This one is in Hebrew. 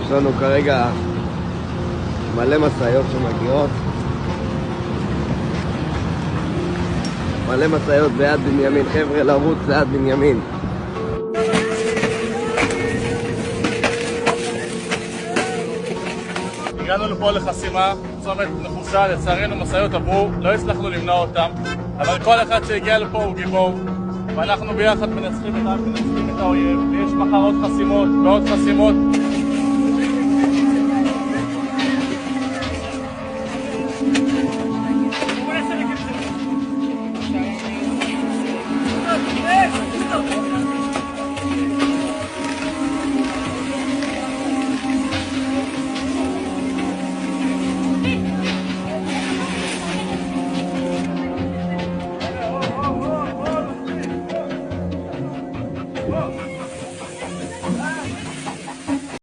יש לנו כרגע מלא מסעיות שמגיעות. מלא מסעיות ביד בנימין, חבר'ה, לרוץ ליד בנימין. הגענו לפה לחסימה, צומת נחוסה, לצערנו מסעיות עברו, לא הצלחנו למנוע אותם, אבל כל אחד שהגיע לפה הוא גיבור, ואנחנו ביחד מנצחים את האויב, ויש מחר עוד חסימות ועוד חסימות.